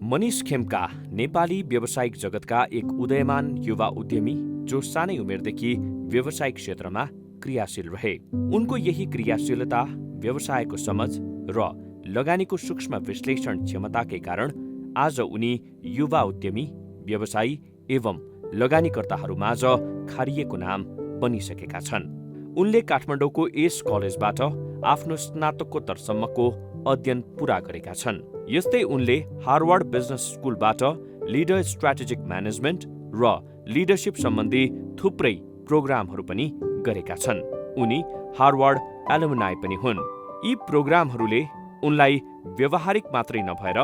मनिष खेम्का नेपाली व्यावसायिक जगतका एक उदयमान युवा उद्यमी जो सानै उमेरदेखि व्यावसायिक क्षेत्रमा क्रियाशील रहे। उनको यही क्रियाशीलता, व्यवसायको समझ र लगानीको सूक्ष्म विश्लेषण क्षमताकै कारण आज उनी युवा उद्यमी, व्यवसायी एवं लगानीकर्ताहरूमाझ खारिएको नाम बनिसकेका छन्। उनले काठमाडौँको एस कलेजबाट आफ्नो स्नातकोत्तरसम्मको अध्ययन पूरा गरेका छन्। यस्तै उनले हार्वर्ड बिजनेस स्कुलबाट लिडर स्ट्राटेजिक म्यानेजमेन्ट र लिडरसिप सम्बन्धी थुप्रै प्रोग्रामहरू पनि गरेका छन्। उनी हार्वर्ड एलुमनाई पनि हुन्। यी प्रोग्रामहरूले उनलाई व्यावहारिक मात्रै नभएर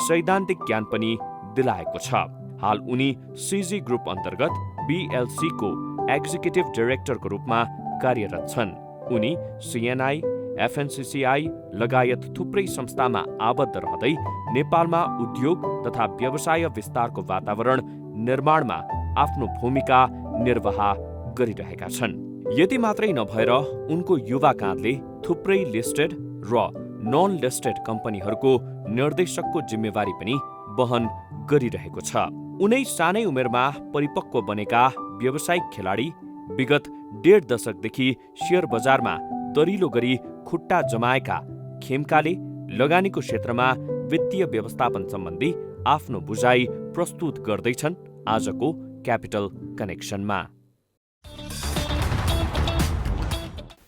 सैद्धान्तिक ज्ञान पनि दिलाएको छ। हाल उनी सिजी ग्रुप अन्तर्गत BLCको एक्जिक्युटिभ डाइरेक्टरको रूपमा कार्यरत छन्। उनी CNI, FNCCI लगायत थुप्रै संस्थामा आबद्ध रहँदै नेपालमा उद्योग तथा व्यवसाय विस्तारको वातावरण निर्माणमा आफ्नो भूमिका निर्वाह गरिरहेका छन्। यति मात्रै नभएर उनको युवा काँधले थुप्रै लिस्टेड र नन लिस्टेड कम्पनीहरूको निर्देशकको जिम्मेवारी पनि वहन गरिरहेको छ। उनै सानै उमेरमा परिपक्व बनेका व्यावसायिक खेलाडी विगत 1.5 दशकदेखि शेयर बजारमा दरिलो गरी खुट्टा जमाएका खेम्काले लगानीको क्षेत्रमा वित्तीय व्यवस्थापन सम्बन्धी आफ्नो बुझाइ प्रस्तुत गर्दैछन् आजको क्यापिटल कनेक्सनमा।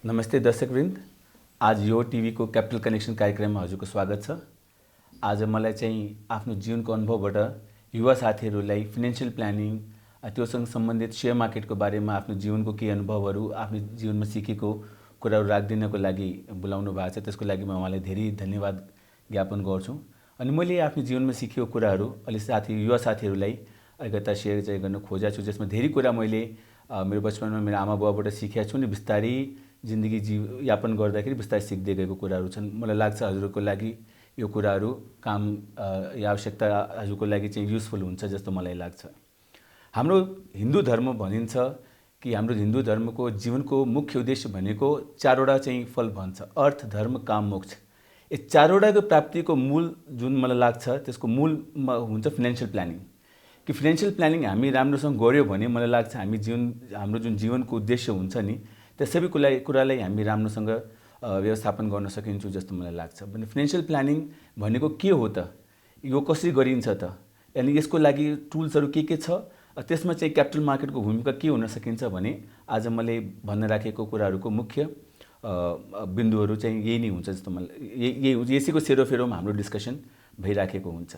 नमस्ते दर्शकवृन्द, आज यो टिभीको क्यापिटल कनेक्सन कार्यक्रममा हजुरको स्वागत छ। आज मलाई चाहिँ आफ्नो जीवनको अनुभवबाट युवा साथीहरूलाई फाइनेन्शियल प्लानिङ, त्योसँग सम्बन्धित शेयर मार्केटको बारेमा आफ्नो जीवनको केही अनुभवहरू, आफ्नो जीवनमा सिकेको कुराहरू राखिदिनको लागि बोलाउनु भएको छ। त्यसको लागि म उहाँलाई धेरै धन्यवाद ज्ञापन गर्छु। अनि मैले आफ्नो जीवनमा सिकेको कुराहरू अलि युवा साथीहरूलाई अलिकता सेयर चाहिँ गर्न खोजेको छु, जसमा धेरै कुरा मैले मेरो बचपनमा मेरो आमा बुवाबाट सिकेको छु। अनि बिस्तारै जिन्दगी यापन गर्दाखेरि बिस्तारै सिक्दै गएको कुराहरू छन्। मलाई लाग्छ हजुरको लागि यो कुराहरू काम या आवश्यकता हजुरको लागि चाहिँ युजफुल हुन्छ जस्तो मलाई लाग्छ। हाम्रो हिन्दू धर्म भनिन्छ कि हाम्रो हिन्दू धर्मको जीवनको मुख्य उद्देश्य भनेको 4वटा चाहिँ फल भन्छ: अर्थ, धर्म, काम, मोक्ष। यो 4वटाको प्राप्तिको मूल जुन मलाई लाग्छ त्यसको मूलमा हुन्छ फाइनेन्शियल प्लानिङ। कि फाइनेन्शियल प्लानिङ हामी राम्रोसँग गऱ्यो भने मलाई लाग्छ हाम्रो जुन जीवनको उद्देश्य हुन्छ नि त्यो सबै कुरालाई हामी राम्रोसँग व्यवस्थापन गर्न सकिन्छ जस्तो मलाई लाग्छ। भने फाइनेन्शियल प्लानिङ भनेको के हो त, यो कसरी गरिन्छ त, यानि यसको लागि टुल्सहरू के छ, त्यसमा चाहिँ क्यापिटल मार्केटको भूमिका के हुन सकिन्छ भने आज मैले भन्न राखेको कुराहरूको मुख्य बिन्दुहरू चाहिँ यही नै हुन्छ जस्तो मलाई यसैको सेरोफेरोमा हाम्रो डिस्कसन भइराखेको हुन्छ।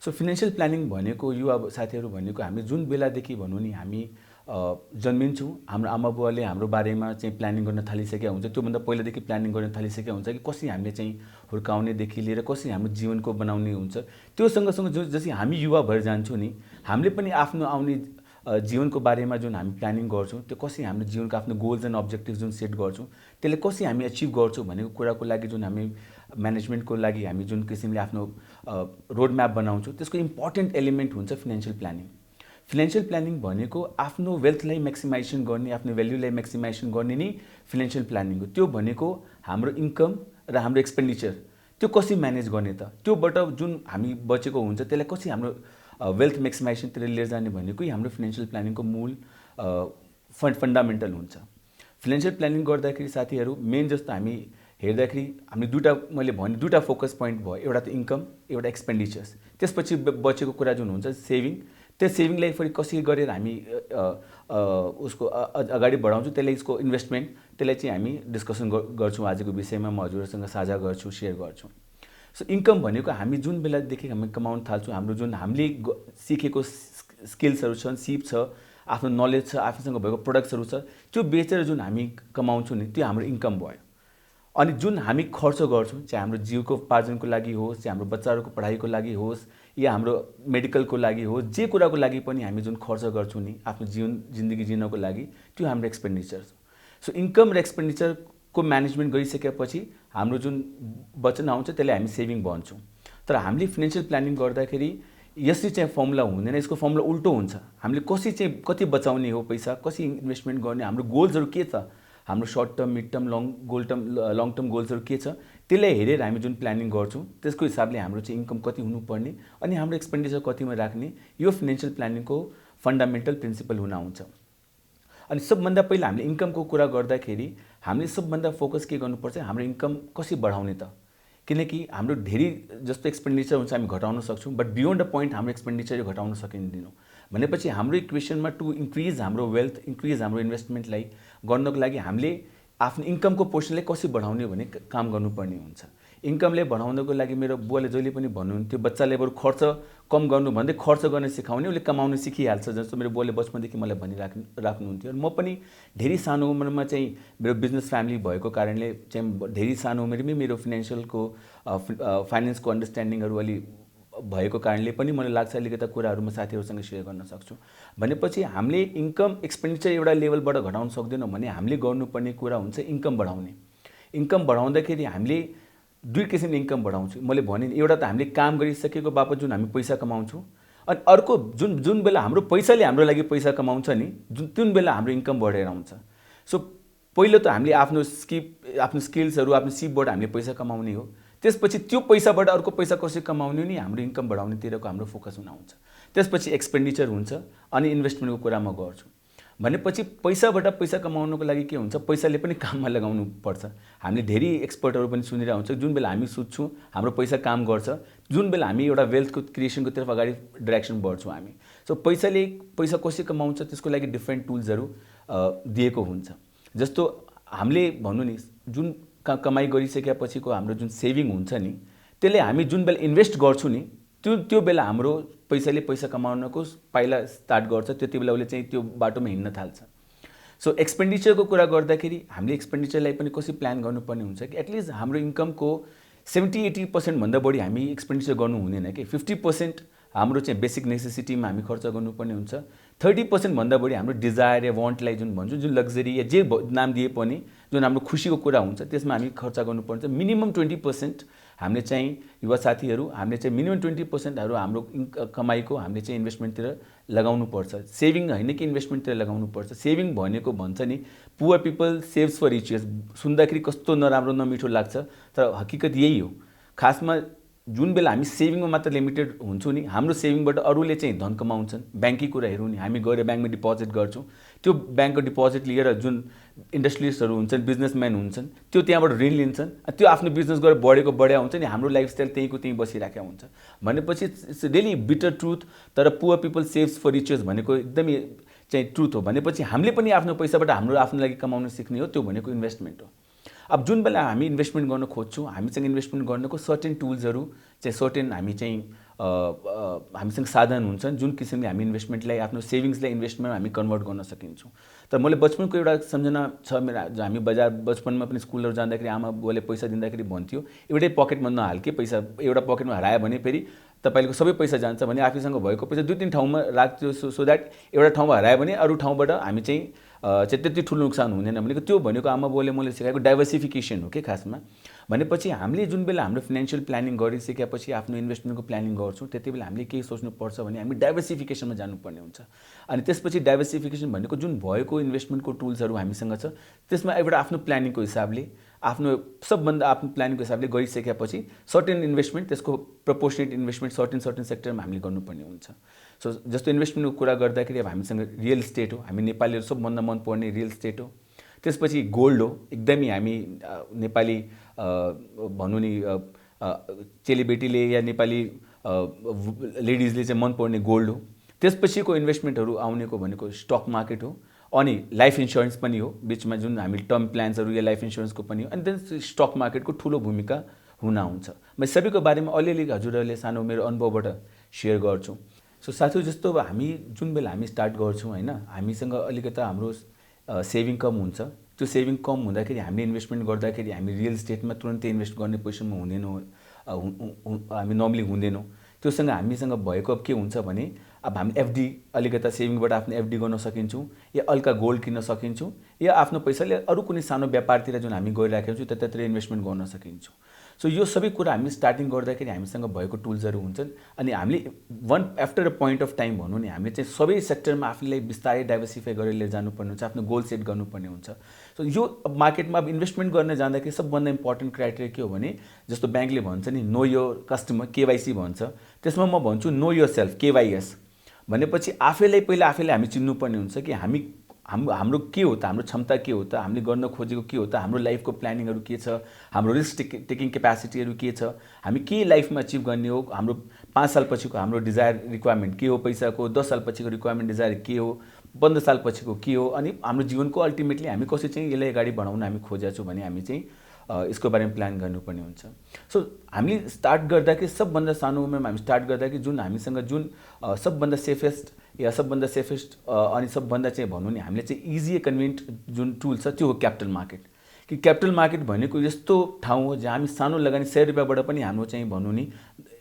सो फाइनेन्शियल प्लानिङ भनेको युवा साथीहरू भनेको हामी जुन बेलादेखि भनौँ नि हामी जन्मिन्छौँ, हाम्रो आमा बुवाले हाम्रो बारेमा चाहिँ प्लानिङ गर्न थालिसकेका हुन्छ। त्योभन्दा पहिलादेखि प्लानिङ गर्न थालिसकेका हुन्छ कि कसरी हामीले चाहिँ हुर्काउनेदेखि लिएर कसरी हाम्रो जीवनको बनाउने हुन्छ। त्यो सँगसँगै जसरी हामी युवा भएर जान्छौँ नि, हामीले पनि आफ्नो आउने जीवनको बारेमा जुन हामी प्लानिङ गर्छौँ त्यो कसरी हाम्रो जीवनको आफ्नो गोल्स एन्ड अब्जेक्टिभ्स जुन सेट गर्छौँ त्यसले कसरी हामी एचिभ गर्छौँ भनेको कुराको लागि जुन हामी म्यानेजमेन्टको लागि हामी जुन किसिमले आफ्नो रोड म्याप बनाउँछौँ त्यसको इम्पोर्टेन्ट एलिमेन्ट हुन्छ फाइनेन्शियल प्लानिङ। फाइनेन्शियल प्लानिङ भनेको आफ्नो वेल्थलाई म्याक्सिमाइजेसन गर्ने, आफ्नो भ्याल्युलाई म्याक्सिमाइजेसन गर्ने नै फाइनेन्शियल प्लानिङ हो। त्यो भनेको हाम्रो इन्कम र हाम्रो एक्सपेन्डिचर त्यो कसरी म्यानेज गर्ने त, त्योबाट जुन हामी बचेको हुन्छ त्यसलाई कसरी हाम्रो वेल्थ म्याक्सिमाइजेसनतिर लिएर जाने भनेको हाम्रो फाइनेन्शियल प्लानिङको मूल फन्डामेन्टल हुन्छ। फाइनेन्शियल प्लानिङ गर्दाखेरि साथीहरू मेन जस्तो हामी हेर्दाखेरि हामी मैले भने दुईवटा फोकस पोइन्ट भयो, एउटा त इन्कम, एउटा एक्सपेन्डिचर्स। त्यसपछि बचेको कुरा जुन हुन्छ सेभिङ, त्यो सेभिङलाई फेरि कसरी गरेर हामी उसको अगाडि बढाउँछौँ त्यसलाई यसको इन्भेस्टमेन्ट, त्यसलाई चाहिँ हामी डिस्कसन गर्छौँ। आजको विषयमा म हजुरहरूसँग साझा गर्छु, सेयर गर्छु। सो इन्कम भनेको हामी जुन बेलादेखि हामी कमाउन थाल्छौँ, हाम्रो जुन हामीले सिकेको स्किल्सहरू छन्, सिप छ, आफ्नो नलेज छ, आफूसँग भएको प्रोडक्ट्सहरू छ, त्यो बेचेर जुन हामी कमाउँछौँ नि त्यो हाम्रो इन्कम भयो। अनि जुन हामी खर्च गर्छौँ, चाहे हाम्रो जीवकोपार्जनको लागि होस्, चाहे हाम्रो बच्चाहरूको पढाइको लागि होस्, या हाम्रो मेडिकलको लागि होस्, जे कुराको लागि पनि हामी जुन खर्च गर्छौँ नि आफ्नो जिन्दगी जिनको लागि, त्यो हाम्रो एक्सपेन्डिचर। सो इन्कम र एक्सपेन्डिचरको म्यानेजमेन्ट गरिसकेपछि हाम्रो जुन बचत आउँछ त्यसलाई हामी सेभिङ भन्छौँ। तर हामीले फाइनेन्शियल प्लानिङ गर्दाखेरि यसरी चाहिँ फर्मुला हुँदैन, यसको फर्मुला उल्टो हुन्छ। हामीले कसरी चाहिँ कति बचाउने हो पैसा, कसरी इन्भेस्टमेन्ट गर्ने, हाम्रो गोल्सहरू के छ, हाम्रो short term, mid term, long term गोल्सहरू के छ, त्यसलाई हेरेर हामी जुन प्लानिङ गर्छौँ त्यसको हिसाबले हाम्रो चाहिँ इन्कम कति हुनुपर्ने अनि हाम्रो एक्सपेन्डिचर कतिमा राख्ने यो फाइनेन्शियल प्लानिङको फन्डामेन्टल प्रिन्सिपल हुन आउँछ। अनि सबभन्दा पहिला हामीले इन्कमको कुरा गर्दाखेरि हामीले सबभन्दा फोकस के गर्नुपर्छ, हाम्रो इन्कम कसरी बढाउने त, किनकि हाम्रो धेरै जस्तो एक्सपेन्डिचर हुन्छ हामी घटाउन सक्छौँ, बट बियोन्ड अ पोइन्ट हाम्रो एक्सपेन्डिचर घटाउन सकिँदैन भनेपछि हाम्रो इक्वेसनमा टु इन्क्रिज हाम्रो वेल्थ, इन्क्रिज हाम्रो इन्भेस्टमेन्टलाई गर्नको लागि हामीले आफ्नो इन्कमको पोर्सनलाई कसरी बढाउने भन्ने काम गर्नुपर्ने हुन्छ। इन्कमले बढाउनको लागि मेरो बुवाले जहिले पनि भन्नुहुन्थ्यो, बच्चाले बरु खर्च कम गर्नु भन्दै खर्च गर्न सिकाउने, उसले कमाउन सिकिहाल्छ, जस्तो मेरो बुवाले बचपनदेखि मलाई राख्नुहुन्थ्यो। र म पनि धेरै सानो उमेरमा चाहिँ मेरो बिजनेस फ्यामिली भएको कारणले चाहिँ धेरै सानो उमेरमै मेरो फाइनेन्सको अन्डरस्ट्यान्डिङहरू अलि भएको कारणले पनि मलाई लाग्छ अलिकति कुराहरू म साथीहरूसँग सेयर गर्न सक्छु। भनेपछि हामीले इन्कम एक्सपेन्डिचर एउटा लेभलबाट घटाउन सक्दैनौँ भने हामीले गर्नुपर्ने कुरा हुन्छ इन्कम बढाउने। इन्कम बढाउँदाखेरि हामीले दुई किसिमले इन्कम बढाउँछौँ। मैले भने एउटा त हामीले काम गरिसकेको बापत जुन हामी पैसा कमाउँछौँ, अनि अर्को जुन बेला हाम्रो पैसाले हाम्रो लागि पैसा कमाउँछ नि, जुन बेला हाम्रो इन्कम बढेर आउँछ। सो पहिलो त हामीले आफ्नो स्किल्सहरू आफ्नो सिपबाट हामीले पैसा कमाउने हो, त्यसपछि त्यो पैसाबाट अर्को पैसा कसरी कमाउने नि हाम्रो इन्कम बढाउनेतिरको हाम्रो फोकस हुन आउँछ। त्यसपछि एक्सपेन्डिचर हुन्छ अनि इन्भेस्टमेन्टको कुरा म गर्छु। भनेपछि पैसाबाट पैसा कमाउनको लागि के हुन्छ, पैसाले पनि काममा लगाउनु पर्छ। हामीले धेरै एक्सपर्टहरू पनि सुनिरहेको हुन्छ, जुन बेला हामी सुत्छौँ हाम्रो पैसा काम गर्छ, जुन बेला हामी एउटा वेल्थको क्रिएसनको तर्फ अगाडि डाइरेक्सन बढ्छौँ हामी। सो पैसाले पैसा कसरी कमाउँछ त्यसको लागि डिफ्रेन्ट टुल्सहरू दिएको हुन्छ। जस्तो हामीले भनौँ नि, जुन कमाइ गरिसकेपछिको हाम्रो जुन सेभिङ हुन्छ नि, त्यसले हामी जुन बेला इन्भेस्ट गर्छौँ नि त्यो बेला हाम्रो पैसाले पैसा कमाउनको पाइला स्टार्ट गर्छ, त्यति बेला उसले चाहिँ त्यो बाटोमा हिँड्न थाल्छ। सो एक्सपेन्डिचरको कुरा गर्दाखेरि हामीले एक्सपेन्डिचरलाई पनि कसरी प्लान गर्नुपर्ने हुन्छ कि एटलिस्ट हाम्रो इन्कमको 70-80% भन्दा बढी हामी एक्सपेन्डिचर गर्नु हुँदैन कि 50% हाम्रो चाहिँ बेसिक नेसेसिटीमा हामी खर्च गर्नुपर्ने हुन्छ। 30% भन्दा बढी हाम्रो डिजायर या वान्टलाई जुन भन्छौँ, जुन लग्जरी या जे नाम दिए पनि जुन हाम्रो खुसीको कुरा हुन्छ त्यसमा हामी खर्च गर्नुपर्छ। मिनिमम 20% हामीले चाहिँ युवा साथीहरू हामीले चाहिँ मिनिमम 20% हाम्रो कमाइको हामीले चाहिँ इन्भेस्टमेन्टतिर लगाउनुपर्छ। सेभिङ होइन कि इन्भेस्टमेन्टतिर लगाउनुपर्छ। सेभिङ भनेको भन्छ नि poor people saves for riches, सुन्दाखेरि कस्तो नराम्रो नमिठो लाग्छ, तर हकीकत यही हो। खासमा जुन बेला हामी सेभिङमा मात्र लिमिटेड हुन्छौँ नि, हाम्रो सेभिङबाट अरूले चाहिँ धन कमाउँछन्। ब्याङ्ककै कुरा हेरौँ नि, हामी गएर ब्याङ्कमा डिपोजिट गर्छौँ, त्यो ब्याङ्कको डिपोजिट लिएर जुन इन्डस्ट्रियलिस्टहरू हुन्छन्, बिजनेसम्यान हुन्छन्, त्यो त्यहाँबाट ऋण लिन्छन्, त्यो आफ्नो बिजनेस गरेर बढ्या हुन्छ नि, हाम्रो लाइफस्टाइल त्यहीँको त्यहीँ बसिरहेको हुन्छ। भनेपछि इट्स रियली बिटर ट्रुथ। तर poor people saves for riches भनेको एकदमै चाहिँ ट्रुथ हो। भनेपछि हामीले पनि आफ्नो पैसाबाट हाम्रो आफ्नो लागि कमाउन सिक्ने हो, त्यो भनेको इन्भेस्टमेन्ट हो। अब जुन बेला हामी इन्भेस्टमेन्ट गर्न खोज्छौँ, हामीसँग इन्भेस्टमेन्ट गर्नको सर्टेन टुल्सहरू चाहिँ सर्टेन हामीसँग साधन हुन्छन्, जुन किसिमले हामी इन्भेस्टमेन्टलाई आफ्नो सेभिङ्सलाई इन्भेस्टमेन्टमा हामी कन्भर्ट गर्न सकिन्छौँ। तर मैले बचपनको एउटा सम्झना छ मेरो, हामी बचपनमा पनि स्कुलहरू जाँदाखेरि आमा बुवाले पैसा दिँदाखेरि भन्थ्यो एउटै पकेटमा नहाल्के, पैसा एउटा पकेटमा हरायो भने फेरि तपाईँको सबै पैसा जान्छ भने आफूसँग भएको पैसा 2-3 ठाउँमा राख्थ्यो, सो द्याट एउटा ठाउँमा हरायो भने अरू ठाउँबाट हामी चाहिँ त्यति ठुलो नुकसान हुँदैन भनेको। त्यो भनेको आमा बुवाले मैले सिकाएको डाइभर्सिफिकेसन हो कि खासमा। भनेपछि हामीले जुन बेला हाम्रो फाइनेन्शियल प्लानिङ गरिसकेपछि आफ्नो इन्भेस्टमेन्टको प्लानिङ गर्छौँ, त्यति बेला हामीले के सोच्नुपर्छ भने हामी डाइभर्सिफिकेसनमा जानुपर्ने हुन्छ। अनि त्यसपछि डाइभर्सिफिकेसन भनेको जुन भएको इन्भेस्टमेन्टको टुल्सहरू हामीसँग छ त्यसमा एउटा आफ्नो प्लानिङको हिसाबले सबभन्दा आफ्नो प्लानिङको हिसाबले गरिसकेपछि सर्टेन इन्भेस्टमेन्ट, त्यसको प्रपोर्सनेट इन्भेस्टमेन्ट सर्टेन सेक्टरमा हामीले गर्नुपर्ने हुन्छ। सो जस्तो इन्भेस्टमेन्टको कुरा गर्दाखेरि अब हामीसँग रियल इस्टेट हो, हामी नेपालीहरू सबभन्दा मनपर्ने रियल इस्टेट हो। त्यसपछि गोल्ड हो, एकदमै हामी नेपाली भनौँ नि चेलीबेटीले या नेपाली लेडिजले चाहिँ मनपर्ने गोल्ड हो। त्यसपछिको इन्भेस्टमेन्टहरू आउनेको भनेको स्टक मार्केट हो, अनि लाइफ इन्सुरेन्स पनि हो, बिचमा जुन हामी टर्म प्लान्सहरू या लाइफ इन्सुरेन्सको पनि हो। अनि देन स्टक मार्केटको ठुलो भूमिका हुन आउँछ। म सबैको बारेमा अलिअलि हजुरहरूले सानो मेरो अनुभवबाट सेयर गर्छु। सो साथीहरू, जस्तो हामी जुन बेला हामी स्टार्ट गर्छौँ होइन, हामीसँग अलिकति हाम्रो सेभिङ कम हुन्छ। त्यो सेभिङ कम हुँदाखेरि हामीले इन्भेस्टमेन्ट गर्दाखेरि हामी रियल इस्टेटमा तुरन्तै इन्भेस्ट गर्ने पोजिसनमा हुँदैनौँ, हामी नर्मली हुँदैनौँ। त्योसँग हामीसँग भएको अब के हुन्छ भने अब हामी एफडी अलिकता सेभिङबाट आफ्नो एफडी गर्न सकिन्छौँ, या हल्का गोल्ड किन्न सकिन्छौँ, या आफ्नो पैसाले अरू कुनै सानो व्यापारतिर जुन हामी गइराखेको छौँ त्यतातिर इन्भेस्टमेन्ट गर्न सकिन्छौँ। सो यो सबै कुरा हामी स्टार्टिङ गर्दाखेरि हामीसँग भएको टुल्सहरू हुन्छन् अनि हामीले one after a point of time भनौँ नि हामीले चाहिँ सबै सेक्टरमा आफूलाई बिस्तारै डाइभर्सिफाई गरेर लिएर जानुपर्ने हुन्छ, आफ्नो गोल सेट गर्नुपर्ने हुन्छ। सो यो मार्केटमा अब इन्भेस्टमेन्ट गर्न जाँदाखेरि सबभन्दा इम्पोर्टेन्ट क्राइटेरिया के हो भने जस्तो ब्याङ्कले भन्छ नि नो योर कस्टमर, केवाइसी भन्छ, त्यसमा म भन्छु नो योर सेल्फ, केवाइएस भनेपछि आफैलाई पहिला आफैले हामी चिन्नुपर्ने हुन्छ कि हाम्रो के हो त, हाम्रो क्षमता के हो त, हामीले गर्न खोजेको के हो त, हाम्रो लाइफको प्लानिङहरू के छ, हाम्रो रिस्क टेकिङ क्यापेसिटीहरू के छ, हामी के लाइफमा अचिभ गर्ने हो, हाम्रो 5 साल पछिको हाम्रो डिजायर रिक्वायरमेन्ट के हो पैसाको, 10 साल पछिको रिक्वायरमेन्ट डिजायर के हो, 15 साल पछिको के हो, अनि हाम्रो जीवनको अल्टिमेटली हामी कसरी चाहिँ यसलाई अगाडि बढाउन हामी खोजेका छौँ भने हामी चाहिँ यसको बारेमा प्लान गर्नुपर्ने हुन्छ। सो हामीले स्टार्ट गर्दाखेरि सबभन्दा सानो उमेरमा हामी स्टार्ट गर्दाखेरि जुन हामीसँग जुन सबभन्दा सेफेस्ट अनि सबभन्दा चाहिँ भनौँ नि हामीले चाहिँ इजी कन्भिनियन्ट जुन टुल छ त्यो हो क्यापिटल मार्केट। कि क्यापिटल मार्केट भनेको यस्तो ठाउँ हो जहाँ हामी सानो लगानी 100 रुपियाँबाट पनि हाम्रो चाहिँ भनौँ नि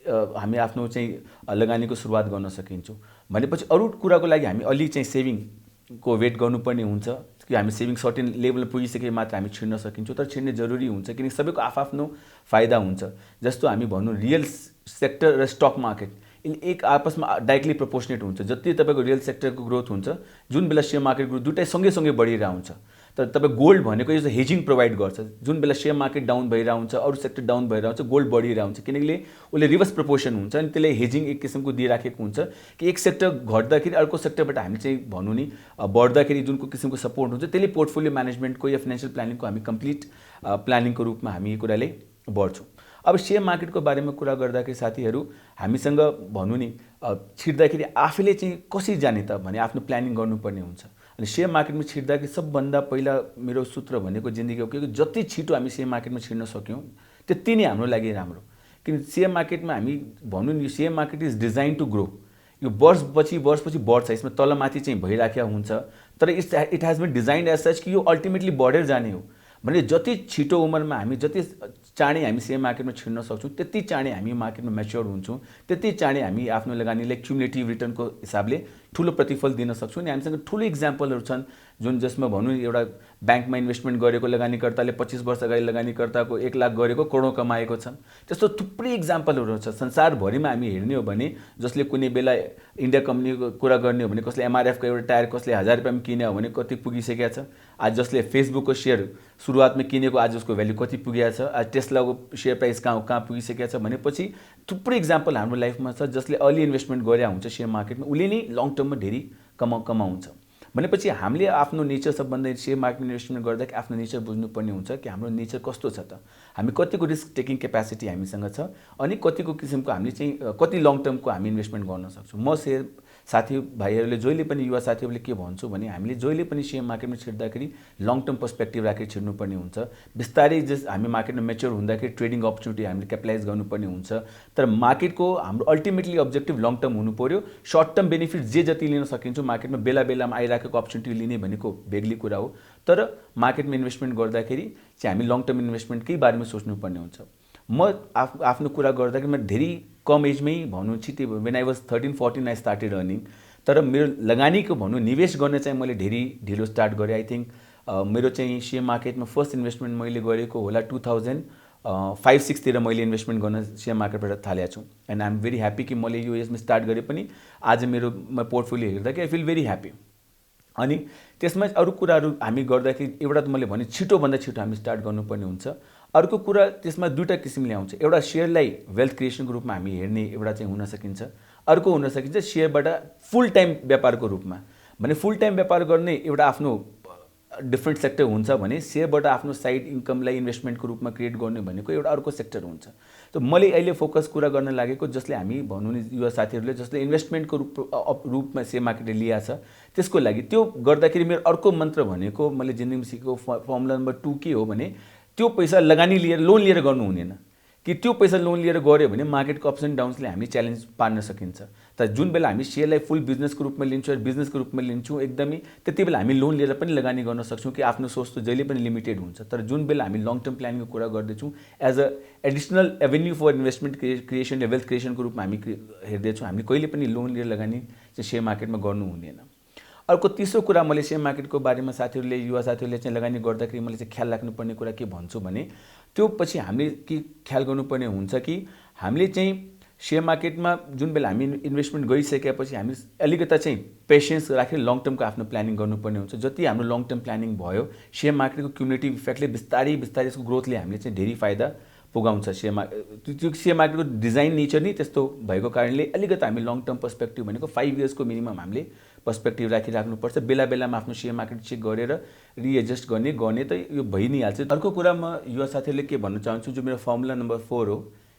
हामी आफ्नो चाहिँ लगानीको सुरुवात गर्न सकिन्छौँ। भनेपछि अरू कुराको लागि हामी अलि चाहिँ सेभिङको वेट गर्नुपर्ने हुन्छ कि हामी सेभिङ सर्टेन लेभलमा पुगिसके मात्र हामी छिर्न सकिन्छौँ, तर छिर्ने जरुरी हुन्छ किनकि सबैको आफ्नो फाइदा हुन्छ। जस्तो हामी भनौँ रियल सेक्टर र स्टक मार्केट यसले एक आपसमा डाइरेक्टली प्रोपोर्सनेट हुन्छ। जति तपाईँको रियल सेक्टरको ग्रोथ हुन्छ जुन बेला सेयर मार्केट ग्रोथ दुइटै सँगै भइरहेको हुन्छ। तर तपाईँ गोल्ड भनेको यो हेजिङ प्रोभाइड गर्छ। जुन बेला सेयर मार्केट डाउन भइरहेको हुन्छ, अरू सेक्टर डाउन भइरहेको हुन्छ, गोल्ड बढिरहेको हुन्छ किनकि उसले रिभर्स प्रोपोर्सन हुन्छ अनि त्यसले हेजिङ एक किसिमको दिइराखेको हुन्छ कि एक सेक्टर घट्दाखेरि अर्को सेक्टरबाट हामी चाहिँ भनौँ नि बढ्दाखेरि जुनको किसिमको सपोर्ट हुन्छ त्यसले पोर्टफोलियो म्यानेजमेन्टको या फाइनेन्सियल प्लानिङको हामी कम्प्लिट प्लानिङको रूपमा हामी यो कुराले बढ्छौँ। अब सेयर मार्केटको बारेमा कुरा गर्दाखेरि साथीहरू हामीसँग भनौँ नि छिर्दाखेरि आफैले चाहिँ कसरी जाने त भने आफ्नो प्लानिङ गर्नुपर्ने हुन्छ। अनि सेयर मार्केटमा छिर्दाखेरि सबभन्दा पहिला मेरो सूत्र भनेको जिन्दगीको के जति छिटो हामी सेयर मार्केटमा छिर्न सक्यौँ त्यति नै हाम्रो लागि राम्रो। किन सेयर मार्केटमा हामी भनौँ नि share market is design to grow. यो वर्षपछि बढ्छ, यसमा तलमाथि चाहिँ भइराखेको हुन्छ, तर it has been designed as such कि यो अल्टिमेटली बढेर जाने हो। भने जति छिटो उमेरमा हामी जति चाँडै हामी सेयर मार्केटमा छिर्न सक्छौँ त्यति चाँडै हामी मार्केटमा म्याच्योर हुन्छौँ, त्यति चाँडै हामी आफ्नो लगानीलाई क्युमुलेटिभ रिटर्नको हिसाबले ठुलो प्रतिफल दिन सक्छौँ। अनि हामीसँग ठुलो इक्जाम्पलहरू छन् जुन जसमा भनौँ एउटा ब्याङ्कमा इन्भेस्टमेन्ट गरेको लगानीकर्ताले 25 वर्ष अगाडि लगानीकर्ताको 1 लाख गरेको करोडौँ कमाएको छन्। त्यस्तो थुप्रै इक्जाम्पलहरू छ संसारभरिमा हामी हेर्ने हो भने। जसले कुनै बेला इन्डिया कम्पनीको कुरा गर्ने हो भने कसले एमआरएफको एउटा टायर कसले 1000 रुपियाँमा किन्यो भने कति पुगिसकेको छ। आज जसले फेसबुकको सेयर सुरुवातमा किनेको आज उसको भ्याल्यु कति पुगेको छ, आज टेस्लाको सेयर प्राइस कहाँ पुगिसकेको छ भनेपछि थुप्रै इक्जाम्पल हाम्रो लाइफमा छ। जसले अर्ली इन्भेस्टमेन्ट गरे हुन्छ सेयर मार्केटमा उसले नै लङ टर्ममा धेरै कमाउँछ। भनेपछि हामीले आफ्नो नेचर सबभन्दा सेयर मार्केटमा इन्भेस्टमेन्ट गर्दाखेरि आफ्नो नेचर बुझ्नुपर्ने हुन्छ कि हाम्रो नेचर कस्तो छ त, हामी कतिको रिस्क टेकिङ क्यापेसिटी हामीसँग छ अनि कतिको किसिमको हामीले चाहिँ कति लङ टर्मको हामी इन्भेस्टमेन्ट गर्न सक्छौँ। म सेयर साथीभाइहरूले जहिले पनि युवा साथीहरूले के भन्छु भने हामीले जहिले पनि सेयर मार्केटमा छिर्दाखेरि लङ टर्म पर्सपेक्टिभ राखेर छिर्नुपर्ने हुन्छ। बिस्तारै हामी मार्केटमा मेच्योर हुँदाखेरि ट्रेडिङ अपर्च्युनिटी हामीले क्यापिटलाइज गर्नुपर्ने हुन्छ। तर मार्केटको हाम्रो अल्टिमेटली अब्जेक्टिभ लङ टर्म हुनु पर्यो। सर्ट टर्म बेनिफिट जति लिन सकिन्छौँ मार्केटमा बेलामा आइरहेको अपर्च्युनिटी लिने भनेको बेग्ली कुरा हो। तर मार्केटमा इन्भेस्टमेन्ट गर्दाखेरि चाहिँ हामी लङ टर्म इन्भेस्टमेन्टकै बारेमा सोच्नुपर्ने हुन्छ। म आफ्नो कुरा गर्दाखेरि म धेरै कम एजमै भनौँ छिटै when I was 13-14 I started earning. तर मेरो लगानीको भनौँ निवेश गर्न चाहिँ मैले धेरै ढिलो स्टार्ट गरेँ। आई थिङ्क मेरो चाहिँ सेयर मार्केटमा फर्स्ट इन्भेस्टमेन्ट मैले गरेको होला 2005-06 मैले इन्भेस्टमेन्ट गर्न सेयर मार्केटबाट थालेको छु। And I am very happy कि मैले यो एजमा स्टार्ट गरेँ पनि आज मेरो पोर्टफोलियो हेर्दाखेरि आई फिल भेरी ह्याप्पी। अनि त्यसमा अरू कुराहरू हामी गर्दाखेरि एउटा त मैले भने छिटोभन्दा छिटो हामी स्टार्ट गर्नुपर्ने हुन्छ। अर्को कुरा त्यसमा दुईवटा किसिमले आउँछ। एउटा सेयरलाई वेल्थ क्रिएसनको रूपमा हामी हेर्ने एउटा चाहिँ हुन सकिन्छ, अर्को हुन सकिन्छ सेयरबाट फुल टाइम व्यापारको रूपमा। भने फुल टाइम व्यापार गर्ने एउटा आफ्नो डिफ्रेन्ट सेक्टर हुन्छ भने सेयरबाट आफ्नो साइड इन्कमलाई इन्भेस्टमेन्टको रूपमा क्रिएट गर्ने भनेको एउटा अर्को सेक्टर हुन्छ। त मैले अहिले फोकस कुरा गर्न लागेको जसले हामी भनौँ नि युवा साथीहरूले जसले इन्भेस्टमेन्टको रूपमा सेयर मार्केटले लिएको छ त्यसको लागि त्यो गर्दाखेरि मेरो अर्को मन्त्र भनेको मैले जिन्दगीमा सिकेको फर्मुला नम्बर 2 के हो भने त्यो पैसा लगानी लिएर लोन लिएर गर्नु हुँदैन। कि त्यो पैसा लोन लिएर गऱ्यो भने मार्केटको अप्स एन्ड डाउन्सले हामी च्यालेन्ज पार्न सकिन्छ। तर जुन बेला हामी सेयरलाई फुल बिजनेसको रूपमा लिन्छौँ बिजनेसको रूपमा लिन्छौँ एकदमै त्यति बेला हामी लोन लिएर पनि लगानी गर्न सक्छौँ कि आफ्नो सोच त जहिले पनि लिमिटेड हुन्छ। तर जुन बेला हामी लङ टर्म प्लानिङको कुरा गर्दैछौँ as a additional avenue for investment creation या वेल्थ क्रिएसनको रूपमा हामी हेर्दैछौँ, हामीले कहिले पनि लोन लिएर लगानी चाहिँ सेयर मार्केटमा गर्नु हुँदैन। अर्को तीसरो कुरा मैले सेयर मार्केटको बारेमा साथीहरूले युवा साथीहरूले चाहिँ लगानी गर्दाखेरि मैले चाहिँ ख्याल राख्नुपर्ने कुरा के भन्छु भने त्यो पछि हामीले के ख्याल गर्नुपर्ने हुन्छ कि हामीले चाहिँ सेयर मार्केटमा जुन बेला हामी इन्भेस्टमेन्ट गरिसकेपछि हामी अलिकता चाहिँ पेसेन्स राखेर लङ टर्मको आफ्नो प्लानिङ गर्नुपर्ने हुन्छ। जति हाम्रो लङ टर्म प्लानिङ भयो सेयर मार्केटको क्युमुलेटिभ इफेक्टले बिस्तारै बिस्तारै यसको ग्रोथले हामीले चाहिँ धेरै फाइदा पुगाउँछ। त्यो सेयर मार्केटको डिजाइन नेचर नै त्यस्तो भएको कारणले अलिकति हामी लङ टर्म पर्सपेक्टिभ भनेको 5 इयर्सको मिनिमम हामीले पर्सपेक्टिभ राखिराख्नुपर्छ। बेला बेलामा आफ्नो सेयर मार्केट चेक गरेर रिएडजस्ट गर्ने त यो भइ नै हाल्छ। अर्को कुरा म युवा साथीहरूले के भन्न चाहन्छु, जो मेरो फर्मुला नम्बर 4 हो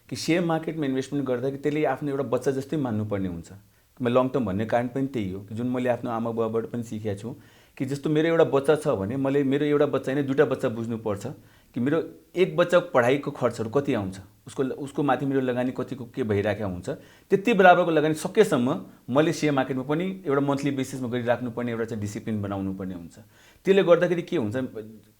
कि सेयर मार्केटमा इन्भेस्टमेन्ट गर्दाखेरि त्यसले आफ्नो एउटा बच्चा जस्तै मान्नुपर्ने हुन्छ। म लङ टर्म भन्ने कारण पनि त्यही हो कि जुन मैले आफ्नो आमा बाबाबाट पनि सिकेको छु कि जस्तो मेरो एउटा बच्चा छ भने मैले मेरो एउटा बच्चा होइन 2टा बच्चा बुझ्नुपर्छ कि मेरो एक बच्चाको पढाइको खर्चहरू कति आउँछ, उसको माथि मेरो लगानी कतिको के भइरहेको हुन्छ, त्यति बराबरको लगानी सकेसम्म मैले सेयर मार्केटमा पनि एउटा मन्थली बेसिसमा गरिराख्नुपर्ने एउटा चाहिँ डिसिप्लिन बनाउनु पर्ने हुन्छ। त्यसले गर्दाखेरि के हुन्छ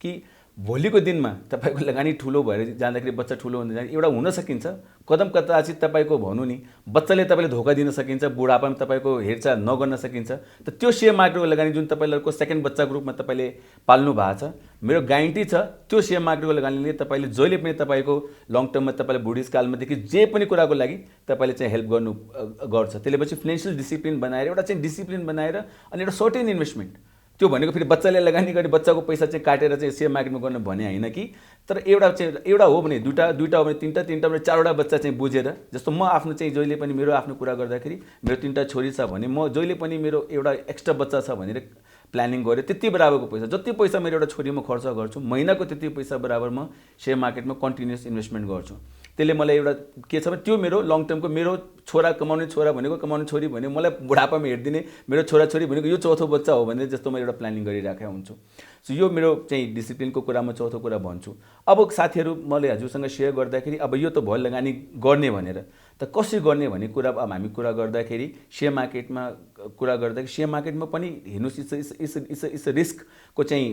कि भोलिको दिनमा तपाईँको लगानी ठुलो भएर जाँदाखेरि बच्चा ठुलो हुँदै जाँदा एउटा हुन सकिन्छ कदम कदाचित तपाईँको भनौँ नि बच्चाले तपाईँले धोका दिन सकिन्छ, बुढापामा तपाईँको हेरचाह नगर्न सकिन्छ। त त्यो सेयर मार्केटको लगानी जुन तपाईँको सेकेन्ड बच्चाको रूपमा तपाईँले पाल्नु भएको छ, मेरो ग्यारेन्टी छ त्यो सेयर मार्केटको लगानीले तपाईँले जहिले पनि तपाईँको लङ टर्ममा तपाईँले बुढेसकालमादेखि जे पनि कुराको लागि तपाईँले चाहिँ हेल्प गर्छ। त्यसले पछि फाइनेन्सियल डिसिप्लिन बनाएर एउटा चाहिँ डिसिप्लिन बनाएर अनि एउटा सर्टेन इन्भेस्टमेन्ट, त्यो भनेको फेरि बच्चाले लगानी गर्ने बच्चाको पैसा चाहिँ काटेर चाहिँ सेयर मार्केटमा गर्न भने होइन कि, तर एउटा हो भने दुईवटा हो भने तिनवटा भने 4वटा बच्चा चाहिँ बुझेर, जस्तो म आफ्नो चाहिँ जहिले पनि मेरो आफ्नो कुरा गर्दाखेरि मेरो 3टा छोरी छ भने म जहिले पनि मेरो एउटा एक्स्ट्रा बच्चा छ भनेर प्लानिङ गरेँ त्यति बराबरको पैसा, जति पैसा मेरो एउटा छोरीमा खर्च गर्छु महिनाको त्यति पैसा बराबर म सेयर मार्केटमा कन्टिन्युस इन्भेस्टमेन्ट गर्छु। त्यसले मलाई एउटा के छ भने त्यो मेरो लङ टर्मको मेरो छोरा कमाउने छोरा भनेको कमाउने छोरी भनेको मलाई बुढापामा हेरिदिने मेरो छोराछोरी भनेको यो चौथो बच्चा हो भनेर जस्तो मैले एउटा प्लानिङ गरिराखेको हुन्छु। सो यो मेरो चाहिँ डिसिप्लिनको कुरामा चौथो कुरा भन्छु। अब साथीहरू मैले हजुरसँग सेयर गर्दाखेरि अब यो त भयो लगानी गर्ने भनेर, त कसरी गर्ने भन्ने कुरा अब हामी कुरा गर्दाखेरि सेयर मार्केटमा कुरा गर्दाखेरि सेयर मार्केटमा पनि हेर्नुहोस् इट्स रिस्कको चाहिँ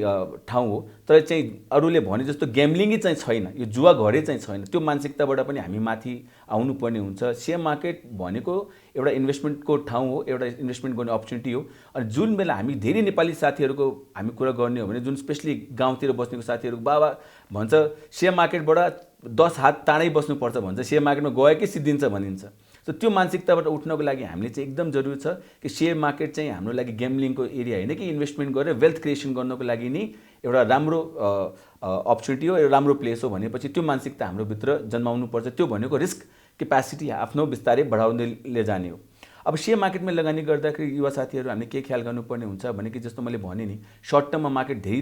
ठाउँ हो, तर चाहिँ अरूले भने जस्तो ग्याम्लिङै चाहिँ छैन, यो जुवा घरै चाहिँ छैन, त्यो मानसिकताबाट पनि हामी माथि आउनुपर्ने हुन्छ। सेयर मार्केट भनेको एउटा इन्भेस्टमेन्टको ठाउँ हो, एउटा इन्भेस्टमेन्ट गर्ने अपर्च्युनिटी हो। अनि जुन बेला हामी धेरै नेपाली साथीहरूको हामी कुरा गर्ने हो भने जुन स्पेसली गाउँतिर बस्नेको साथीहरू बाबा भन्छ सेयर मार्केटबाट 10 हात टाढै बस्नुपर्छ भन्छ, सेयर मार्केटमा गएकै सिद्धिन्छ भनिन्छ। सो त्यो मानसिकताबाट उठ्नको लागि हामीले चाहिँ एकदम जरुरी छ कि सेयर मार्केट चाहिँ हाम्रो लागि गेम्लिङको एरिया होइन कि इन्भेस्टमेन्ट गरेर वेल्थ क्रिएसन गर्नको लागि नि एउटा राम्रो अपर्च्युनिटी हो, एउटा राम्रो प्लेस हो भनेपछि त्यो मानसिकता हाम्रो भित्र जन्माउनु पर्छ। त्यो भनेको रिस्क क्यापेसिटी आफ्नो बिस्तारै बढाउँदै जाने हो। अब सेयर मार्केटमा लगानी गर्दाखेरि युवा साथीहरू हामीले के ख्याल गर्नुपर्ने हुन्छ भने कि जस्तो मैले भने नि सर्ट टर्ममा मार्केट धेरै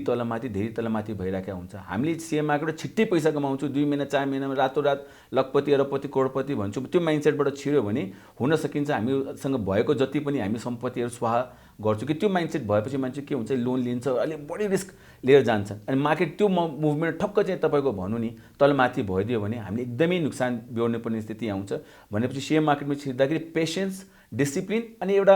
तलमाथि भइरहेको हुन्छ। हामीले सेयर मार्केटबाट छिट्टै पैसा कमाउँछु, 2 महिना 4 महिनामा रातोरात लखपति अरबपति करोडपति भन्छु, त्यो माइन्डसेटबाट छिर्यो भने हुन सकिन्छ हामीसँग भएको जति पनि हामी सम्पत्तिहरू स्वाहा गर्छु कि त्यो माइन्डसेट भएपछि मान्छे के हुन्छ लोन लिन्छ, अलिक बढी रिस्क लिएर जान्छ अनि मार्केट त्यो मुभमेन्ट ठक्क चाहिँ तपाईँको भनौँ नि तलमाथि भइदियो भने हामीले एकदमै नुकसान बेहोर्ने पर्ने स्थिति आउँछ। भनेपछि सेयर मार्केटमा छिर्दाखेरि पेसेन्स, डिसिप्लिन अनि एउटा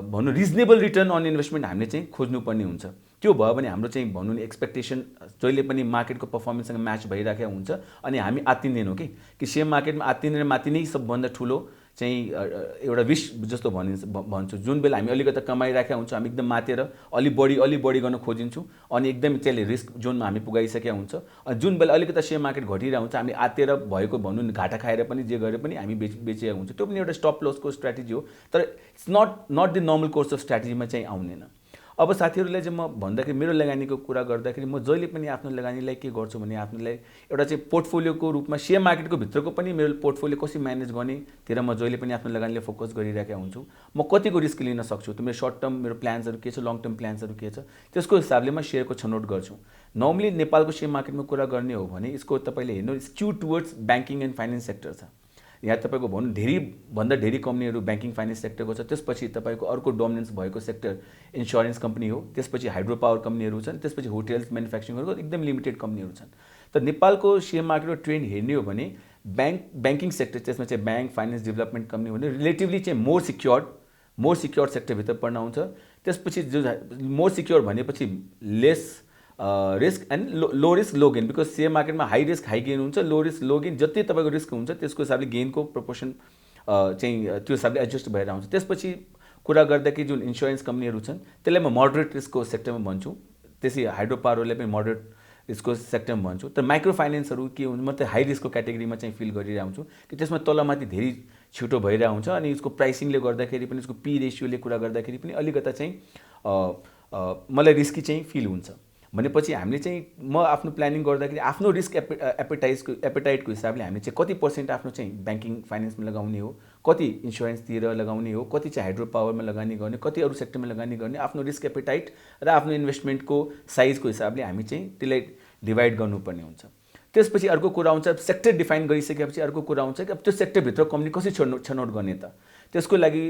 भनौँ रिजनेबल रिटर्न अन इन्भेस्टमेन्ट हामीले चाहिँ खोज्नुपर्ने हुन्छ। त्यो भयो भने हाम्रो चाहिँ भनौँ नि एक्सपेक्टेसन जहिले पनि मार्केटको पर्फर्मेन्ससँग म्याच भइरहेको हुन्छ अनि हामी आत्तिँदैनौँ कि सेयर मार्केटमा आत्तिने माथि नै सबभन्दा ठुलो चाहिँ एउटा विश जस्तो भन्छु। जुन बेला हामी अलिकति कमाइरहेका हुन्छौँ हामी एकदम मातेर अलि बढी गर्न खोजिन्छौँ अनि एकदम त्यसले रिस्क जोनमा हामी पुगाइसकेका हुन्छ। अनि जुन बेला अलिकति सेयर मार्केट घटिरहेको हुन्छ हामी आतेर भएको भनौँ नि घाटा खाएर पनि जे गरे पनि हामी बेचेका हुन्छ। त्यो पनि एउटा स्टप लसको स्ट्राटेजी हो, तर it's not the normal course of स्ट्राटेजीमा चाहिँ आउँदैन। अब साथीहरूलाई चाहिँ म भन्दाखेरि मेरो लगानीको कुरा गर्दाखेरि म जहिले पनि आफ्नो लगानीलाई के गर्छु भने आफ्नोलाई एउटा चाहिँ पोर्टफोलियोको रूपमा सेयर मार्केटको भित्रको पनि मेरो पोर्टफोलियो कसरी म्यानेज गर्ने तिर म जहिले पनि आफ्नो लगानीले फोकस गरिरहेका हुन्छु। म कतिको रिस्क लिन सक्छु, त मेरो सर्ट टर्म मेरो प्लान्सहरू के छ, लङ टर्म प्लान्सहरू के छ, त्यसको हिसाबले म सेयरको छनौट गर्छु। नर्मली नेपालको सेयर मार्केटमा कुरा गर्ने हो भने यसको तपाईँले हेर्नु skew towards banking and finance sector छ। यहाँ तपाईँको भनौँ धेरैभन्दा धेरै कम्पनीहरू ब्याङ्किङ फाइनेन्स सेक्टरको छ। त्यसपछि तपाईँको अर्को डोमिनेन्स भएको सेक्टर इन्स्योरेन्स कम्पनी हो, त्यसपछि हाइड्रो पावर कम्पनीहरू छन्, त्यसपछि होटेल्स म्यानुफ्याक्चरिङहरूको एकदम लिमिटेड कम्पनीहरू छन्। त नेपालको सेयर मार्केटको ट्रेन्ड हेर्ने हो भने ब्याङ्किङ सेक्टर, त्यसमा चाहिँ ब्याङ्क फाइनेन्स डेभलपमेन्ट कम्पनी भने रिलेटिभली चाहिँ मोर सिक्योर्ड सेक्टरभित्र पर्न आउँछ। त्यसपछि जो मोर सिक्योर भनेपछि lace risk and low risk low gain, because share मार्केटमा हाई रिस्क हाई गेन हुन्छ, लो रिस्क लो गेन। जति तपाईँको रिस्क हुन्छ त्यसको हिसाबले गेनको प्रोपोर्सन चाहिँ त्यो हिसाबले एडजस्ट भएर आउँछ। त्यसपछि कुरा गर्दाखेरि जुन इन्स्योरेन्स कम्पनीहरू छन् त्यसलाई म मोडरेट रिस्कको सेक्टरमा भन्छु। त्यसै हाइड्रो पावरलाई पनि मोडरेट रिस्कको सेक्टरमा भन्छु। तर माइक्रो फाइनेन्सहरू के हुन्छ, म त हाई रिस्कको क्याटेगोरीमा चाहिँ फिल गरिरहेको हुन्छु कि त्यसमा तलमाथि धेरै छिटो भइरहेको हुन्छ अनि यसको प्राइसिङले गर्दाखेरि पनि, यसको पी रेसियोले कुरा गर्दाखेरि पनि अलिकता चाहिँ मलाई रिस्की चाहिँ फिल हुन्छ। भनेपछि हामीले चाहिँ म आफ्नो प्लानिङ गर्दाखेरि आफ्नो रिस्क एपेटाइटको हिसाबले हामीले चाहिँ कति पर्सेन्ट आफ्नो चाहिँ ब्याङ्किङ फाइनेन्समा लगाउने हो, कति इन्सुरेन्सतिर लगाउने हो, कति चाहिँ हाइड्रो पावरमा लगानी गर्ने, कति अरू सेक्टरमा लगानी गर्ने, आफ्नो रिस्क एपेटाइट र आफ्नो इन्भेस्टमेन्टको साइजको हिसाबले हामी चाहिँ त्यसलाई डिभाइड गर्नुपर्ने हुन्छ। त्यसपछि अर्को कुरा आउँछ, सेक्टर डिफाइन गरिसकेपछि अर्को कुरा आउँछ कि अब त्यो सेक्टरभित्र कम्पनी कसरी छनौट गर्ने त। त्यसको लागि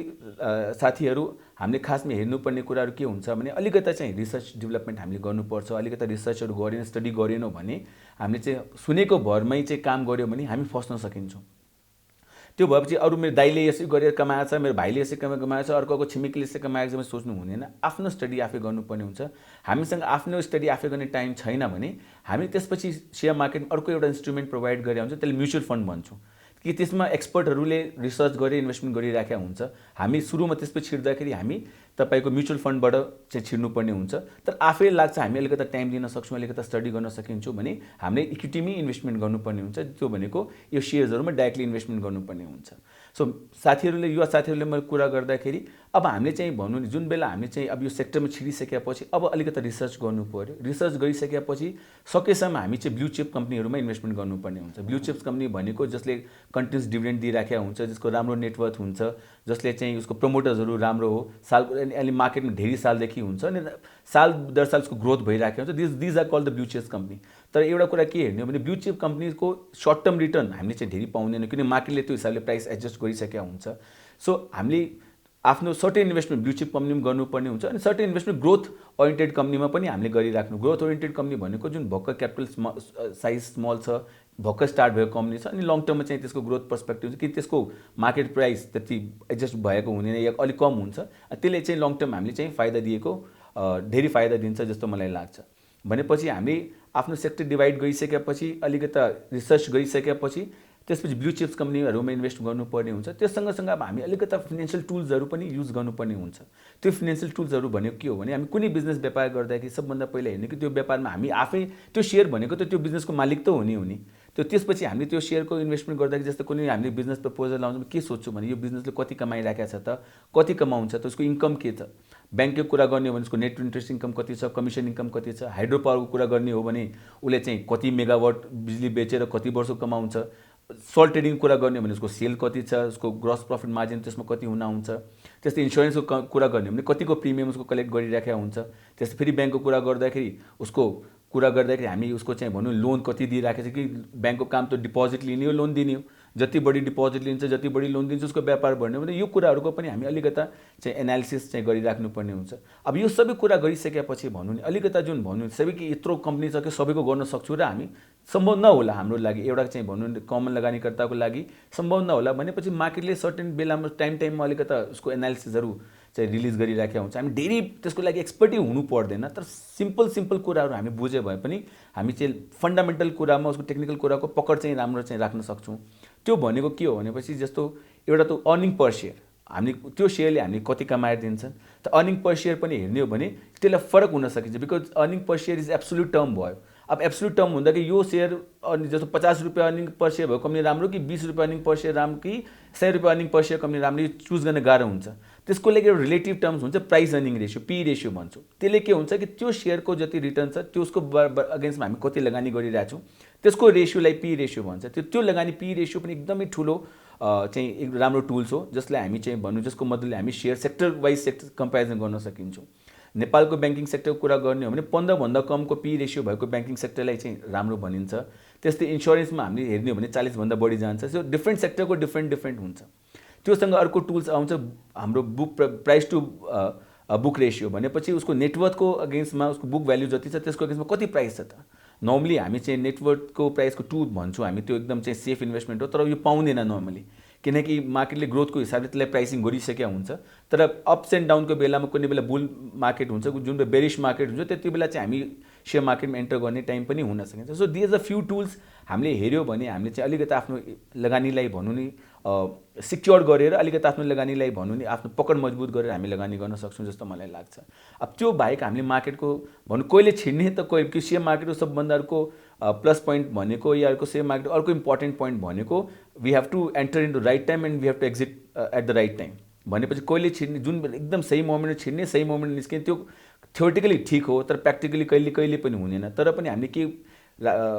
साथीहरू हामीले खासमा हेर्नुपर्ने कुराहरू के हुन्छ भने अलिकता चाहिँ रिसर्च डेभलपमेन्ट हामीले गर्नुपर्छ। अलिकता रिसर्चहरू गरेन, स्टडी गरेनौँ भने हामीले चाहिँ सुनेको भरमै चाहिँ काम गऱ्यौँ भने हामी फस्न सकिन्छौँ। त्यो भएपछि अरू मेरो दाइले यसै गरेर कमाएछ, मेरो भाइले यसै कमाएछ, अर्को छिमेकीले यसै कमाएछ भने सोच्नु हुँदैन। आफ्नो स्टडी आफै गर्नुपर्ने हुन्छ। हामीसँग आफ्नो स्टडी आफै गर्ने टाइम छैन भने हामी त्यसपछि सेयर मार्केट अर्को एउटा इन्स्ट्रुमेन्ट प्रोभाइड गरेर हुन्छ, त्यसले म्युचुअल फन्ड भन्छौँ कि त्यसमा एक्सपर्टहरूले रिसर्च गरेर इन्भेस्टमेन्ट गरिराखेका हुन्छ। हामी सुरुमा त्यसपछि छिर्दाखेरि हामी तपाईँको म्युचुअल फन्डबाट चाहिँ छिर्नुपर्ने हुन्छ। तर आफै लाग्छ हामी अलिकता टाइम दिन सक्छौँ, अलिकता स्टडी गर्न सकिन्छौँ भने हामीले इक्विटीमै इन्भेस्टमेन्ट गर्नुपर्ने हुन्छ। त्यो भनेको यो सेयर्सहरूमा डाइरेक्टली इन्भेस्टमेन्ट गर्नुपर्ने हुन्छ। सो साथीहरूले, युवा साथीहरूले मैले कुरा गर्दाखेरि अब हामीले चाहिँ भन्नु नि, जुन बेला हामी चाहिँ अब यो सेक्टरमा छिरिसकेपछि अब अलिकता रिसर्च गर्नु पऱ्यो। रिसर्च गरिसकेपछि सकेसम्म हामी चाहिँ ब्लू चिप कम्पनीहरूमा इन्भेस्टमेन्ट गर्नुपर्ने हुन्छ। ब्लू चिप्स कम्पनी भनेको जसले कन्टिन्युस डिभिडेन्ड दिइराखेको हुन्छ, जसको राम्रो नेटवर्थ हुन्छ, जसले चाहिँ उसको प्रमोटर्सहरू राम्रो हो, साल अहिले मार्केटमा धेरै सालदेखि हुन्छ अनि साल दर साल उसको ग्रोथ भइरहेको हुन्छ। These are called the blue chips company. तर एउटा कुरा के हेर्ने हो भने ब्लू चिप कम्पनीको सर्ट टर्म रिटर्न हामीले चाहिँ धेरै पाउँदैनौँ, किनकि मार्केटले त्यो हिसाबले प्राइस एडजस्ट गरिसकेका हुन्छ। सो हामीले आफ्नो सर्टेन इन्भेस्टमेन्ट ब्लू चिप कम्पनीमा गर्नुपर्ने हुन्छ अनि सर्टेन इन्भेस्टमेन्ट ग्रोथ ओरिएन्टेड कम्पनीमा पनि हामीले गरिराख्नु। ग्रोथ ओरिएन्टेड कम्पनी भनेको जुन भर्खर क्यापिटल साइज स्मल छ, भर्खर स्टार्ट भएको कम्पनी छ अनि लङ टर्ममा चाहिँ त्यसको ग्रोथ पर्सपेक्टिभ कि त्यसको मार्केट प्राइस त्यति एडजस्ट भएको हुँदैन या अलिक कम हुन्छ, त्यसले चाहिँ लङ टर्म हामीले चाहिँ फाइदा दिएको धेरै फाइदा दिन्छ जस्तो मलाई लाग्छ। भनेपछि हामी आफ्नो सेक्टर डिभाइड गरिसकेपछि, अलिकता रिसर्च गरिसकेपछि त्यसपछि ब्लू चिप्स कम्पनीहरूमा इन्भेस्ट गर्नुपर्ने हुन्छ। त्यो सँगसँगै अब हामी अलिकता फाइनेन्शियल टुल्सहरू पनि युज गर्नुपर्ने हुन्छ। त्यो फाइनेन्शियल टुल्सहरू भनेको के हो भने हामी कुनै बिजनेस व्यापार गर्दाखेरि सबभन्दा पहिला हेर्ने कि त्यो व्यापारमा हामी आफै त्यो सेयर भनेको त त्यो बिजनेसको मालिक त हुने हो नि। त्यसपछि हामीले त्यो सेयरको इन्भेस्टमेन्ट गर्दाखेरि जस्तो कुनै हामीले बिजनेस प्रपोजल लाउँछौँ, के सोध्छौँ भने यो बिजनेसले कति कमाइराखेको छ त, कति कमाउँछ त, उसको इन्कम के छ। ब्याङ्कको कुरा गर्ने हो भने उसको नेट इन्ट्रेस्ट इन्कम कति छ, कमिसन इन्कम कति छ। हाइड्रो पावरको कुरा गर्ने हो भने उसले चाहिँ कति मेगावाट बिजुली बेचेर कति वर्ष कमाउँछ। सल्ट ट्रेडिङको कुरा गर्ने हो भने उसको सेल कति छ, उसको ग्रस प्रफिट मार्जिन त्यसमा कति हुन हुन्छ। त्यस्तै इन्सुरेन्सको कुरा गर्ने हो भने कतिको प्रिमियम उसको कलेक्ट गरिराखेको हुन्छ। त्यस्तै फेरि ब्याङ्कको कुरा गर्दाखेरि हामी उसको चाहिँ भनौँ लोन कति दिइराखेको छ कि ब्याङ्कको काम त डिपोजिट लिने हो, लोन दिने हो। जति बढी डिपोजिट लिन्छ, जति बढी लोन दिन्छ उसको व्यापार बढ्ने हो भने यो कुराहरूको पनि हामी अलिकता चाहिँ एनालिसिस चाहिँ गरिराख्नुपर्ने हुन्छ। अब यो सबै कुरा गरिसकेपछि भनौँ नि अलिकता जुन भनौँ सबैको यत्रो कम्पनी छ कि सबैको गर्न सक्छु र हामी सम्भव नहोला हाम्रो लागि, एउटा चाहिँ भनौँ कमन लगानीकर्ताको लागि सम्भव नहोला भनेपछि मार्केटले सर्टेन बेलामा टाइममा अलिकता उसको एनालिसिसहरू चाहिँ रिलिज गरिराखेको हुन्छ। हामी धेरै त्यसको लागि एक्सपर्टै हुनु पर्दैन, तर सिम्पल कुराहरू हामी बुझे भए पनि हामी चाहिँ फन्डामेन्टल कुरामा उसको टेक्निकल कुराको पकड चाहिँ राम्रो चाहिँ राख्न सक्छौँ। त्यो भनेको के हो भनेपछि जस्तो एउटा त अर्निङ पर सेयर, हामी त्यो सेयरले हामी कति कमाएर दिन्छन् त अर्निङ पर सेयर पनि हेर्ने हो भने त्यसलाई फरक हुन सकिन्छ। Because earning per share is absolute term भयो। अब एब्सोल्युट टर्म हुँदाखेरि यो सेयर अनि जस्तो 50 रुपियाँ अर्निङ पर सेयर भएको कम्पनी राम्रो कि 20 रुपियाँ अर्निङ पर सेयर राम्रो कि 100 रुपियाँ अर्निङ पर सेयर कम्पनी राम्रो, चुज गर्न गाह्रो हुन्छ। त्यसको लागि एउटा रिलेटिभ टर्म्स हुन्छ, price earning ratio, P ratio भन्छौँ। त्यसले के हुन्छ कि त्यो सेयरको जति रिटर्न छ त्यो उसको अगेन्स्टमा हामी कति लगानी गरिरहेछौँ त्यसको रेसियोलाई पी रेसियो भन्छ। त्यो लगानी पी रेसियो पनि एकदमै ठुलो चाहिँ एक राम्रो टुल्स हो जसलाई हामी चाहिँ भनौँ जसको मद्दतले हामी share sector wise sector comparison गर्न सकिन्छौँ। नेपालको ब्याङ्किङ सेक्टरको कुरा गर्ने हो भने 15 भन्दा कमको पी रेसियो भएको ब्याङ्किङ सेक्टरलाई चाहिँ राम्रो भनिन्छ। त्यस्तै इन्सुरेन्समा हामीले हेर्ने हो भने 40 भन्दा बढी जान्छ। सो डिफ्रेन्ट सेक्टरको डिफ्रेन्ट हुन्छ। त्योसँग अर्को टुल्स आउँछ हाम्रो प्राइस टु बुक रेसियो भनेपछि उसको नेटवर्थको अगेन्स्टमा उसको बुक भ्याल्यू जति छ त्यसको अगेन्स्टमा कति प्राइस छ त। नर्मली हामी चाहिँ नेटवर्थको प्राइसको 2 भन्छौँ हामी, त्यो एकदम चाहिँ सेफ इन्भेस्टमेन्ट हो, तर यो पाउँदैन नर्मली किनकि मार्केटले ग्रोथको हिसाबले त्यसलाई प्राइसिङ गरिसकेका हुन्छ। तर अप्स एन्ड डाउनको बेलामा कुनै बेला बुल मार्केट हुन्छ, जुन बेरिश मार्केट हुन्छ त्यति बेला चाहिँ हामी सेयर मार्केटमा एन्टर गर्ने टाइम पनि हुन सकिन्छ। So these a few tools हामीले हेऱ्यौँ भने हामीले चाहिँ अलिकति आफ्नो लगानीलाई भनौँ नि सिक्योर गरेर अलिकति आफ्नो लगानीलाई भनौँ नि आफ्नो पकड मजबुत गरेर हामी लगानी गर्न सक्छौँ जस्तो मलाई लाग्छ। अब त्यो बाहेक हामीले मार्केटको भनौँ कोहीले छिड्ने त कोही कि सेयर मार्केटको सबभन्दा अर्को प्लस पोइन्ट भनेको या अर्को सेयर मार्केट अर्को इम्पोर्टेन्ट पोइन्ट भनेको we have to enter in the right time and we have to exit at the right time. भनेपछि कोहीले छिड्ने जुन एकदम सही मोमेन्टमा छिड्ने सही मोमेन्ट निस्किने त्यो थ्योरिटिकली ठिक हो, तर प्र्याक्टिकली कहिले पनि हुँदैन। तर पनि हामीले के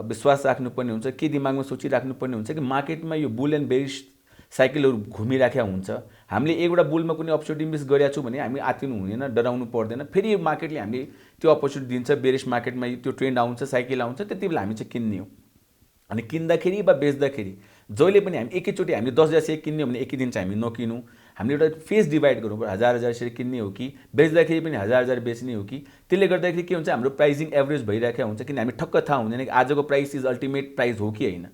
विश्वास राख्नुपर्ने हुन्छ, के दिमागमा सोचिराख्नुपर्ने हुन्छ कि मार्केटमा यो बुल एन्ड बेरिस साइकलहरू घुमिराखेका हुन्छ। हामीले एउटा बुलमा कुनै अपर्च्युनिटी मिस गरेका छौँ भने हामी आत्तिनु हुँदैन, डराउनु पर्दैन। फेरि मार्केटले हामीले त्यो अपर्च्युनिटी दिन्छ, बेरिस मार्केटमा त्यो ट्रेन्ड आउँछ, साइकल आउँछ, त्यति बेला हामी चाहिँ किन्ने हो। अनि किन्दाखेरि वा बेच्दाखेरि जहिले पनि हामी एकैचोटि हामीले 10,000 सेयर किन्ने हो भने एकै दिन चाहिँ हामी नकिनौँ। हामीले एउटा फेज डिभाइड गरौँ, 1000 सेयर किन्ने हो कि बेच्दाखेरि पनि 1000 बेच्ने हो कि। त्यसले गर्दाखेरि के हुन्छ, हाम्रो प्राइसिङ एभरेज भइरहेको हुन्छ, किन हामी ठक्क थाहा हुँदैन कि आजको प्राइस इज अल्टिमेट प्राइस हो कि होइन।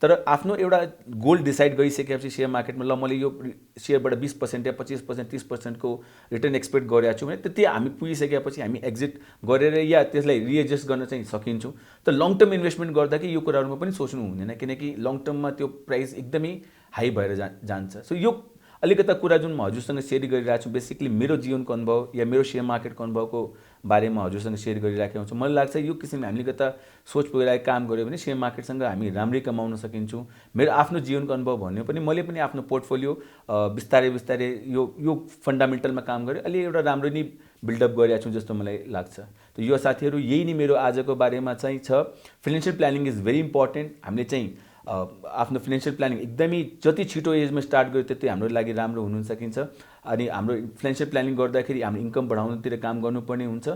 तर आफ्नो एउटा गोल डिसाइड गरिसकेपछि सेयर मार्केटमा ल मैले यो सेयरबाट 20% या 25% 30% को रिटर्न एक्सपेक्ट गरेको छु भने त्यति हामी पुगिसकेपछि हामी एक्जिट गरेर या त्यसलाई रिएडजस्ट गर्न चाहिँ सकिन्छौँ। तर लङ टर्म इन्भेस्टमेन्ट गर्दाखेरि यो कुराहरूमा पनि सोच्नु हुँदैन, किनकि लङ टर्ममा त्यो प्राइस एकदमै हाई भएर जान्छ। सो यो अलिकता कुरा जुन म हजुरसँग सेयर गरिरहेको छु बेसिकली मेरो जीवनको अनुभव या मेरो सेयर मार्केटको अनुभवको बारेमा हजुरसँग सेयर गरिरहेको हुन्छु। मलाई लाग्छ यो किसिमले हामीले कता सोच पुगेर काम गऱ्यो भने सेयर मार्केटसँग हामी राम्रै कमाउन सकिन्छौँ। मेरो आफ्नो जीवनको अनुभव भन्यो पनि मैले पनि आफ्नो पोर्टफोलियो बिस्तारै बिस्तारै यो फन्डामेन्टलमा काम गरेँ, अलि एउटा राम्रो नै बिल्डअप गरेको छु जस्तो मलाई लाग्छ। त यो साथीहरू यही नै मेरो आजको बारेमा चाहिँ छ। Financial planning is very important. हामीले चाहिँ आफ्नो फाइनेन्सियल प्लानिङ एकदमै जति छिटो एजमा स्टार्ट गर्यो त्यति हाम्रो लागि राम्रो हुन सकिन्छ। अनि हाम्रो फाइनेन्सियल प्लानिङ गर्दाखेरि हाम्रो इन्कम बढाउनुतिर काम गर्नुपर्ने हुन्छ।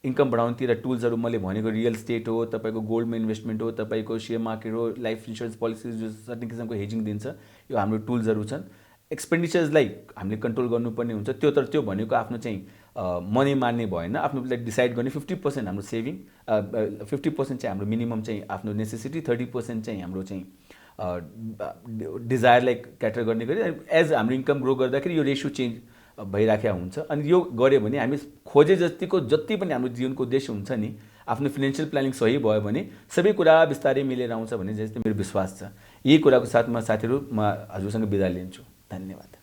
इन्कम बढाउनुतिर टुल्सहरू मैले भनेको रियल स्टेट हो, तपाईँको गोल्डमा इन्भेस्टमेन्ट हो, तपाईँको सेयर मार्केट हो, लाइफ इन्सुरेन्स पोलिसी जो सर्टेन किसिमको हेजिङ दिन्छ, यो हाम्रो टुल्सहरू छन्। एक्सपेन्डिचर्सलाई हामीले कन्ट्रोल गर्नुपर्ने हुन्छ। त्यो भनेको आफ्नो चाहिँ मनी मार्ने भएन, आफ्नोलाई डिसाइड गर्ने 50% हाम्रो सेभिङ, 50% चाहिँ हाम्रो मिनिमम चाहिँ आफ्नो नेसेसिटी, 30% चाहिँ हाम्रो चाहिँ डिजायरलाई क्याटर गर्ने गरी एज हाम्रो इन्कम ग्रो गर्दाखेरि यो रेसियो चेन्ज भइराखेको हुन्छ। अनि यो गऱ्यो भने हामी खोजे जति पनि हाम्रो जीवनको उद्देश्य हुन्छ नि, आफ्नो फाइनेन्सियल प्लानिङ सही भयो भने सबै कुरा बिस्तारै मिलेर आउँछ भन्ने जस्तै मेरो विश्वास छ। यही कुराको साथमा साथीहरू म हजुरसँग बिदा लिन्छु। धन्यवाद।